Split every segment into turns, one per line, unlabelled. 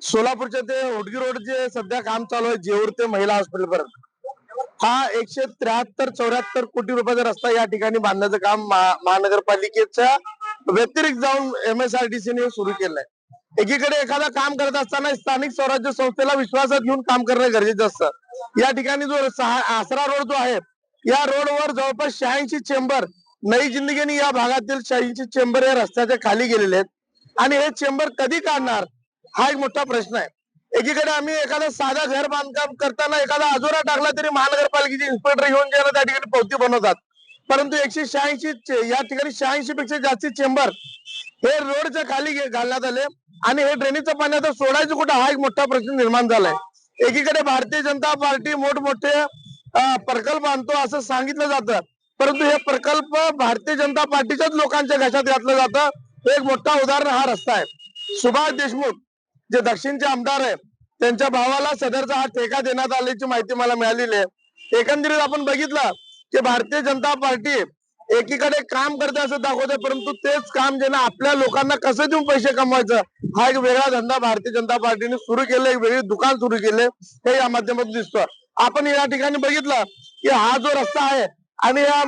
सोलापूरच्या ते उडगी रोड जे सध्या काम चालू आहे जेऊर ते महिला हॉस्पिटल पर्यंत हा 173-74 कोटी रुपयाचा रस्ता या ठिकाणी बांधण्याचं काम महानगरपालिकेच्या व्यतिरिक्त जाऊन MSRDC ने सुरू केलंय. एकीकडे एखादा काम करत असताना स्थानिक स्वराज्य संस्थेला विश्वासात घेऊन काम करणं गरजेचं असतं. या ठिकाणी जो आसरा रोड जो आहे या रोडवर जवळपास 86 चेंबर नई जिंदगीने या भागातील 86 चेंबर या रस्त्याच्या खाली गेलेले आहेत आणि हे चेंबर कधी काढणार हा एक मोठा प्रश्न आहे. एकीकडे आम्ही एखादा साधा घर बांधकाम करताना एखादा आजोरा टाकला तरी महानगरपालिकेचे इन्स्पेक्टर येऊन ज्यांना त्या ठिकाणी पावती बनवतात, परंतु 186 या ठिकाणी 86 पेक्षा जास्ती चेंबर हे रोडच्या खाली घालण्यात आले आणि हे ड्रेनेजचं पाणी आता सोडायचं कुठं हा एक मोठा प्रश्न निर्माण झालाय. एकीकडे भारतीय जनता पार्टी मोठमोठे प्रकल्प आणतो असं सांगितलं जातं, परंतु हे प्रकल्प भारतीय जनता पार्टीच्याच लोकांच्या घशात घातलं जातं. एक मोठा उदाहरण हा रस्ता आहे. सुभाष देशमुख जे दक्षिणचे आमदार आहे त्यांच्या भावाला सदरचा हा ठेका देण्यात आल्याची माहिती मला मिळालेली आहे. एकंदरीत आपण बघितलं की भारतीय जनता पार्टी एकीकडे काम करते असं दाखवते, परंतु तेच काम जे ना आपल्या लोकांना कसं देऊन पैसे कमवायचं हा एक वेगळा धंदा भारतीय जनता पार्टीने सुरू केलं, एक वेगळी दुकान सुरू केले हे या माध्यमातून दिसतं. आपण या ठिकाणी बघितलं की हा जो रस्ता आहे आणि या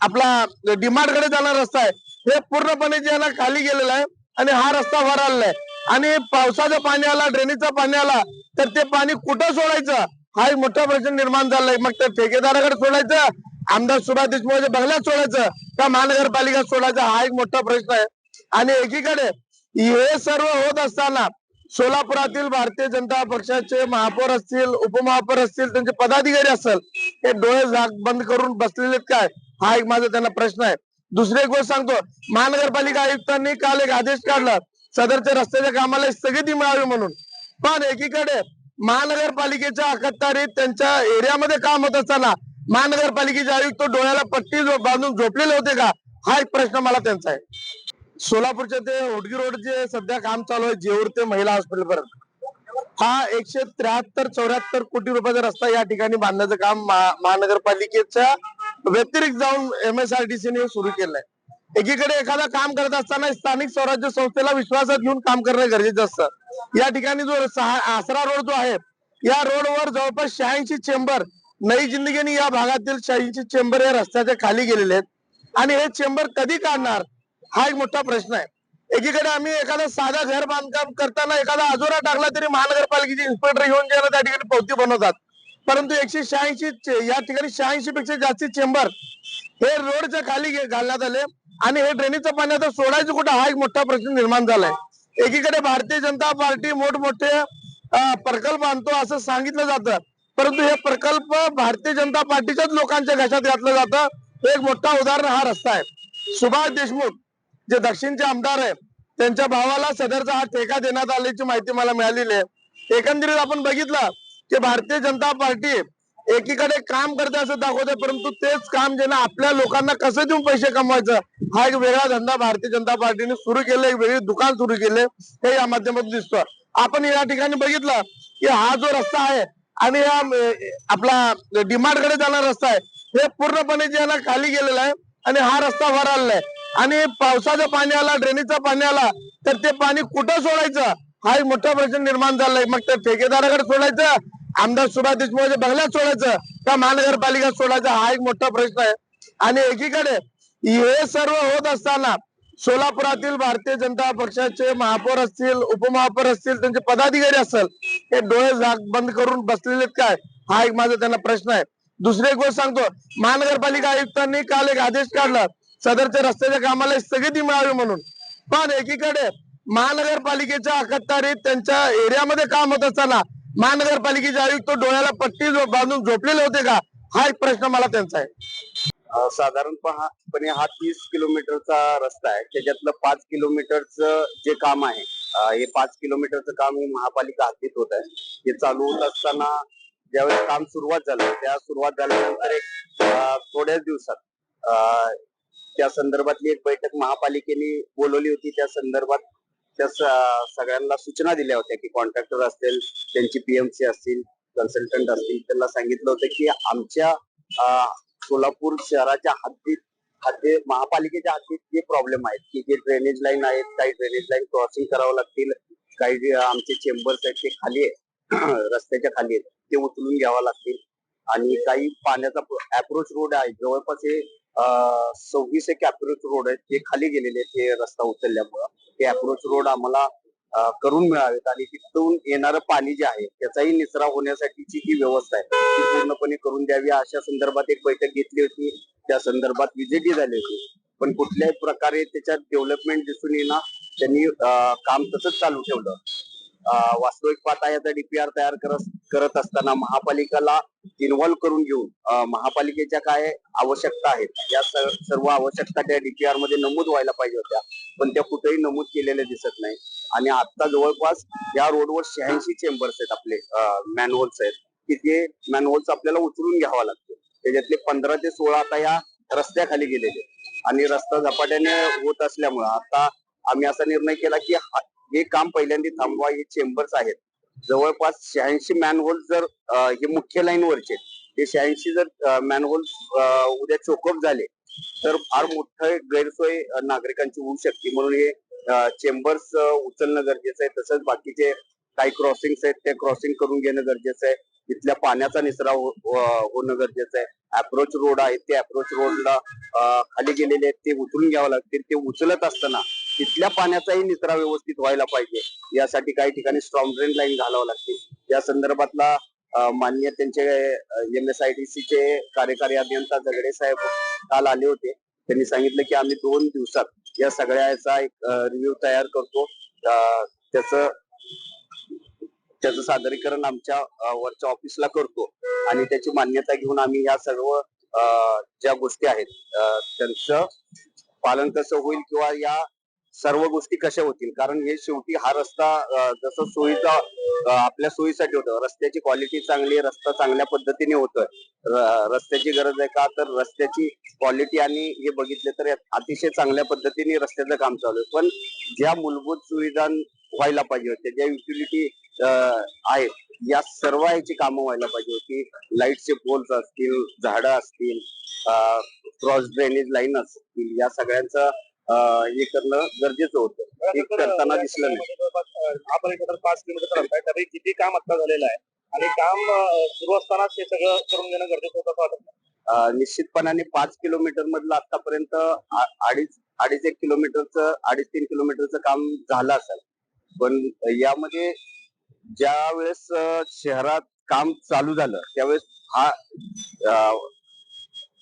आपला डिमार्ट कडे जाणारा रस्ता आहे हे पूर्णपणे जे ना खाली गेलेला आहे आणि हा रस्ता वर आलेला आहे आणि पावसाचं पाणी आला, ड्रेनेजचं पाणी आला तर ते पाणी कुठं सोडायचं हा एक मोठा प्रश्न निर्माण झालाय. मग त्या ठेकेदाराकडे सोडायचं, आमदार सुभाष देशमुखच्या बंगल्यात सोडायचं का महानगरपालिका सोडायचं हा एक मोठा प्रश्न आहे. आणि एकीकडे हे सर्व होत असताना सोलापुरातील भारतीय जनता पक्षाचे महापौर असतील, उपमहापौर असतील, त्यांचे पदाधिकारी असेल हे डोळे बंद करून बसलेले काय हा एक माझा त्यांना प्रश्न आहे. दुसरी एक गोष्ट सांगतो, महानगरपालिका आयुक्तांनी काल एक आदेश काढला सदरच्या रस्त्याच्या कामाला स्थगिती मिळावी म्हणून, पण एकीकडे महानगरपालिकेच्या अखत्यारीत त्यांच्या एरियामध्ये काम होत असताना महानगरपालिकेचे आयुक्त डोळ्याला पट्टी बांधून झोपलेले होते का हा एक प्रश्न मला त्यांचा आहे. सोलापूरच्या ते उडगी रोड जे सध्या काम चालू आहे जेऊर ते महिला हॉस्पिटल पर्यंत हा 173-74 कोटी रुपयाचा रस्ता या ठिकाणी बांधण्याचं काम महानगरपालिकेच्या व्यतिरिक्त जाऊन MSRDC ने सुरू केलंय. एकीकडे एखादा काम करत असताना स्थानिक स्वराज्य संस्थेला विश्वासात घेऊन काम करणं गरजेचं असतं. या ठिकाणी जो आसरा रोड जो आहे या रोडवर जवळपास 86 चेंबर नई जिंदगीने या भागातील 86 चेंबर या रस्त्याच्या खाली गेलेले आहेत आणि हे चेंबर कधी काढणार हा एक मोठा प्रश्न आहे. एकीकडे आम्ही एखादा साधा घर बांधकाम करताना एखादा आजोरा टाकला तरी महानगरपालिकेचे इन्स्पेक्टर येऊन ज्यांना त्या ठिकाणी पावती बनवतात, परंतु 186 या ठिकाणी 86 पेक्षा जास्ती चेंबर हे रोडच्या खाली घालण्यात आले आणि हे ड्रेनेजचं पाणी आता सोडायचं कुठं हा एक मोठा प्रश्न निर्माण झालाय. एकीकडे भारतीय जनता पार्टी मोठमोठे प्रकल्प आणतो असं सांगितलं जातं, परंतु हे प्रकल्प भारतीय जनता पार्टीच्याच लोकांच्या घशात घातलं जातं. एक मोठा उदाहरण हा रस्ता आहे. सुभाष देशमुख जे दक्षिणचे आमदार आहे त्यांच्या भावाला सदरचा हा ठेका देण्यात आल्याची माहिती मला मिळालेली आहे. एकंदरीत आपण बघितलं की भारतीय जनता पार्टी एकीकडे काम करते असं दाखवते, परंतु तेच काम जे ना आपल्या लोकांना कसं देऊन पैसे कमवायचं हा एक वेगळा धंदा भारतीय जनता पार्टीने सुरू केलं, एक वेगळी दुकान सुरू केले हे या माध्यमातून दिसतं. आपण या ठिकाणी बघितलं की हा जो रस्ता आहे आणि या आपला डिमार्ट कडे जाणारा रस्ता आहे हे पूर्णपणे जे ना खाली गेलेला आहे आणि हा रस्ता वर आलेला आहे आणि पावसाचं पाणी आला, ड्रेनेजचं पाणी आला तर ते पाणी कुठं सोडायचं हा एक मोठा प्रश्न निर्माण झालाय. मग त्या ठेकेदाराकडे सोडायचं, आमदार सुभाष देशमुखच्या बंगल्यात सोडायचं का महानगरपालिका सोडायचं हा एक मोठा प्रश्न आहे. आणि एकीकडे हे सर्व होत असताना सोलापुरातील भारतीय जनता पक्षाचे महापौर असतील, उपमहापौर असतील, त्यांचे पदाधिकारी असेल हे डोळे बंद करून बसलेले काय हा एक माझा त्यांना प्रश्न आहे. दुसरी एक गोष्ट सांगतो, महानगरपालिका आयुक्तांनी काल एक आदेश काढला सदरच्या रस्त्याच्या कामाला स्थगिती मिळावी म्हणून, पण एकीकडे महानगरपालिकेच्या अखत्यारीत त्यांच्या एरियामध्ये काम होत असताना महानगरपालिकेचे आयुक्त डोळ्याला पट्टी बांधून झोपलेले होते का हा एक प्रश्न मला त्यांचा आहे.
साधारणपणे हा 30 किलोमीटरचा रस्ता आहे. त्याच्यातलं 5 किलोमीटरचं जे काम आहे हे 5 किलोमीटरचं काम हे महापालिका हद्दीत होत आहे. हे चालू होत असताना ज्यावेळेस काम सुरुवात झालं त्या सुरुवात झाल्यानंतर एक थोड्याच दिवसात त्या संदर्भातली एक बैठक महापालिकेने बोलवली होती. त्या संदर्भात त्या सगळ्यांना सूचना दिल्या होत्या की कॉन्ट्रॅक्टर असतील, त्यांची PMC असतील, कन्सल्टंट असतील, त्यांना सांगितलं होतं की आमच्या सोलापूर शहराच्या हद्दीत महापालिकेच्या हद्दीत जे प्रॉब्लेम आहेत की जे ड्रेनेज लाईन आहेत, काही ड्रेनेज लाईन क्रॉसिंग करावं लागतील, काही जे आमचे चेंबर्स आहेत ते खाली रस्त्याच्या खाली आहेत, ते उचलून घ्यावा लागतील. आणि काही पाण्याचा अप्रोच रोड आहे, जवळपास हे 26 एक अप्रोच रोड आहेत, ते खाली गेलेले आहेत हे रस्ता उचलल्यामुळं. ते अप्रोच रोड आम्हाला करून मिळावेत आणि तिथून येणारं पाणी जे आहे त्याचाही निचरा होण्यासाठीची जी व्यवस्था आहे ती पूर्णपणे करून द्यावी. अशा संदर्भात एक बैठक घेतली होती, त्या संदर्भात विजिटही झाली होती, पण कुठल्याही प्रकारे त्याच्यात डेव्हलपमेंट दिसून येणार. त्यांनी काम तसंच चालू ठेवलं. वास्तविक पाहता याचा डीपीआर तयार करत असताना महापालिकेला इन्व्हॉल्व करून घेऊन महापालिकेच्या काय आवश्यकता आहेत या सर्व आवश्यकता त्या डीपीआर मध्ये नमूद व्हायला पाहिजे होत्या, पण त्या कुठेही नमूद केलेल्या दिसत नाही. आणि आता जवळपास या रोडवर 86 चेंबर्स आहेत आपले, मॅनहोल्स आहेत, की ते मॅनहोल्स आपल्याला उचलून घ्यावा लागतो. त्याच्यातले 15 ते 16 आता या रस्त्याखाली गेलेले आणि रस्ता झपाट्याने होत असल्यामुळे आता आम्ही असा निर्णय केला की हे काम पहिल्यांदा थांबवा. हे चेंबर्स आहेत जवळपास 86 मॅनहोल, जर हे मुख्य लाईन वरचे हे 86 जर मॅनहोल उद्या चोकअप झाले तर फार मोठं गैरसोय नागरिकांची होऊ शकते. म्हणून हे चेंबर्स उचलणं गरजेचं आहे. तसंच बाकीचे काही क्रॉसिंग्स आहेत ते क्रॉसिंग करून घेणं गरजेचं आहे. तिथल्या पाण्याचा निचरा होणं गरजेचं आहे. अप्रोच रोड आहेत ते अप्रोच रोडला खाली गेलेले आहेत ते उचलून घ्यावं लागतील. ते उचलत असताना तिथल्या पाण्याचाही निचरा व्यवस्थित व्हायला पाहिजे. यासाठी काही ठिकाणी स्ट्रॉंग ड्रेन लाईन घालावं लागतील. या संदर्भातला माननीय त्यांचे MSIDC चे कार्यकारी अभियंता झगडे साहेब काल आले होते. त्यांनी सांगितलं की आम्ही 2 दिवसात या सगळ्याचा एक रिव्ह्यू तयार करतो. त्याचं सादरीकरण आमच्या वरच्या ऑफिसला करतो आणि त्याची मान्यता घेऊन आम्ही या सर्व ज्या गोष्टी आहेत त्यांचं पालन कसं होईल किंवा या सर्व गोष्टी कशा होतील. कारण हे शेवटी हा रस्ता जसं सोयीचा आपल्या सोयीसाठी होतं. रस्त्याची क्वालिटी चांगली, रस्ता चांगल्या पद्धतीने होतोय. रस्त्याची गरज आहे का, तर रस्त्याची क्वालिटी आणि हे बघितले तर अतिशय चांगल्या पद्धतीने रस्त्याचं काम चालू आहे. पण ज्या मूलभूत सुविधा व्हायला पाहिजे होत्या, ज्या युटिलिटी आहेत या सर्व ह्याची कामं व्हायला पाहिजे होती. लाईटचे पोल्स असतील, झाडं असतील, क्रॉस ड्रेनेज लाईन असतील, या सगळ्यांचं हे करणं गरजेचं होतं. हे करताना दिसलं नाही.
आपण 5 किलोमीटर रस्ता आहे, तरी किती काम आता झालेलं आहे आणि काम सुरू असतानाच हे सगळं करून घेणं गरजेचं होतं असं वाटतं.
निश्चितपणाने 5 किलोमीटर मधलं आतापर्यंत 2.5 किलोमीटरचं 2.5-3 किलोमीटरचं काम झालं असेल. पण यामध्ये ज्या वेळेस शहरात काम चालू झालं त्यावेळेस हा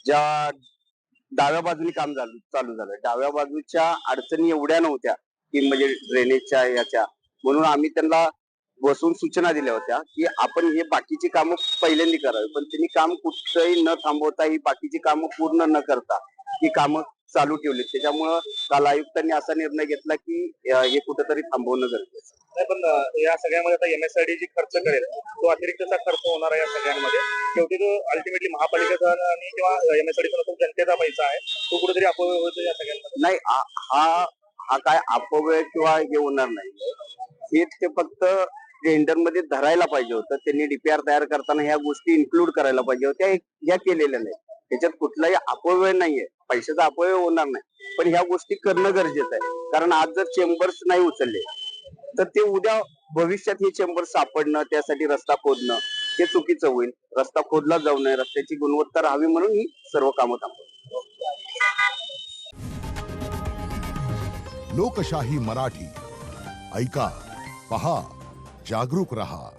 ज्या डाव्या बाजूने काम चालू झालं, डाव्या बाजूच्या अडचणी एवढ्या नव्हत्या की म्हणजे ड्रेनेजच्या याच्या, म्हणून आम्ही त्यांना बसून सूचना दिल्या होत्या की आपण हे बाकीची कामं पहिल्यांदा करावी. पण त्यांनी काम कुठंही न थांबवता ही बाकीची कामं पूर्ण न करता ही कामं चालू ठेवली. त्याच्यामुळं काल आयुक्तांनी असा निर्णय घेतला की हे कुठेतरी थांबवणं गरजेचं.
नाही, पण या सगळ्यामध्ये आता MSIDC खर्च करेल, तो अतिरिक्तचा खर्च होणार आहे या सगळ्यांमध्ये. शेवटी तो अल्टिमेटली महापालिकेचा आणि किंवा MSIDC नसून जनतेचा पैसा आहे, तो कुठेतरी अपव्यय होतो या सगळ्यांमध्ये.
नाही, हा काय अपव्यय किंवा हे होणार नाही. हे ते फक्त टेंडर मध्ये धरायला पाहिजे होतं. त्यांनी डीपीआर तयार करताना ह्या गोष्टी इन्क्लूड करायला पाहिजे होत्या. ह्या केलेल्या नाही. त्याच्यात कुठलाही अपव्यय नाहीये, पैशाचा अपव्यय होणार नाही. पण ह्या गोष्टी करणं गरजेचं आहे. कारण आज जर चेंबर्स नाही उचलले तर ते उद्या भविष्यात हे चेंबर सापडणं, त्यासाठी रस्ता खोदणं हे चुकीचं होईल. रस्ता खोदला जाऊ नये, रस्त्याची गुणवत्ता राहावी म्हणून ही सर्व कामं थांबवली.
लोकशाही मराठी ऐका, पहा, जागरूक रहा.